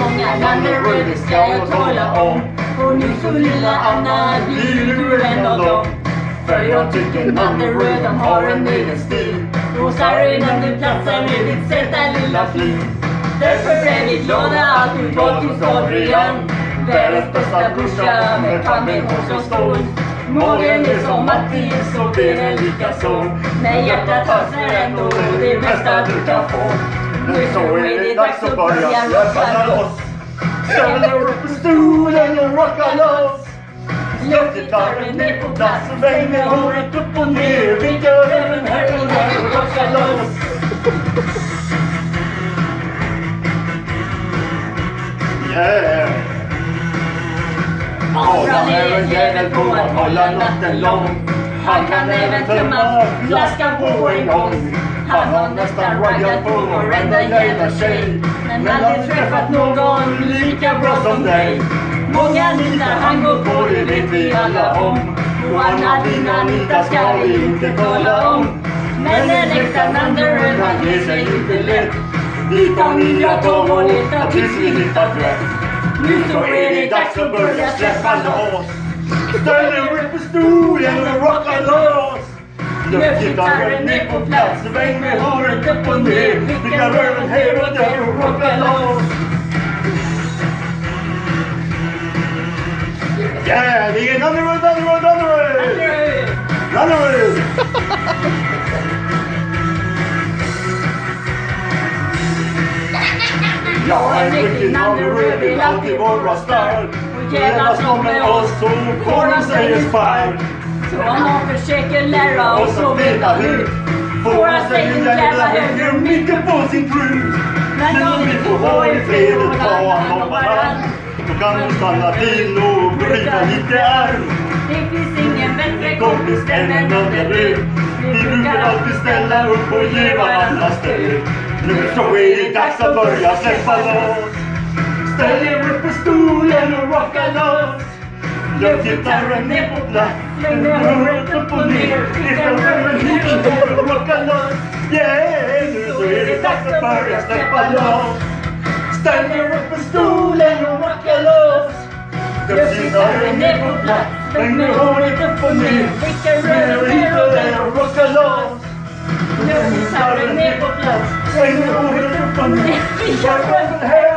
många landeröder ska jag tala om. Och nu så lilla Anna blir du en av dem. För jag tycker Landeröd de har en egen stil. Rosar innan du platsar med ditt sätta lilla flyg. Därför är vi glada att du var till Adrian. Världens bästa brorsa med campinghårs och stål. Morgon är som Mattis och benen lika så. Men hjärtat hasar ändå det bästa du kan få. Nu så är det dags att börja rocka loss. Ställer upp på stolen och rocka loss. Luftgitarren ner på plats och vänder håret upp och ner. Vi gör även här och där och rocka loss. Yeah! Adam är en jävel på att hålla natten lång. Han kan även tömma flaskan på en gång. Han har nästan raggat på varenda jävla tjej. Men aldrig träffat någon lika bra som dig. Många nitar han går på, det vet vi alla om. Och alla dina nitar ska vi inte kolla om. Men en äkta Landeröd han ger sig inte lätt. Vi tar nya tåg och letar tills vi hittar rätt. Nu så är det dags att börja släppa loss. Ställer upp på stolen och rocka loss. Luftgitarren ner på plats, sväng med håret upp och ner. Vicka röven här och där och rocka loss. Yeah, det är Landeröd! Jag är riktigt Landeröd, vill alltid vara stark. Och jävlas någon med oss så får han sig en spark. Så om någon försöker lära oss att veta hur, får han sig en jävla höger mycket på sin crew. Men om vi får vara i fred och ta hand om varann, då kan du stanna till och bryta lite arm. Det finns ingen bättre kompis än en Landeröd. Vi brukar alltid ställa upp och ge varandra stöd. Nu så är det dags att börja släppa loss. Ställer upp på stolen och rocka loss. Luftgitarren ner på plats, slänger håret upp och ner. Lyfta röven hit och där och rocka loss. Yeah, nu så är det dags att börja släppa loss. Ställer upp på stolen och rocka loss. Luftgitarren ner på plats, slänger håret upp och ner. Lyfta röven hit och där och rocka loss. Luftgitarren ner på plats, slänger håret upp och ner. Vi kör röven här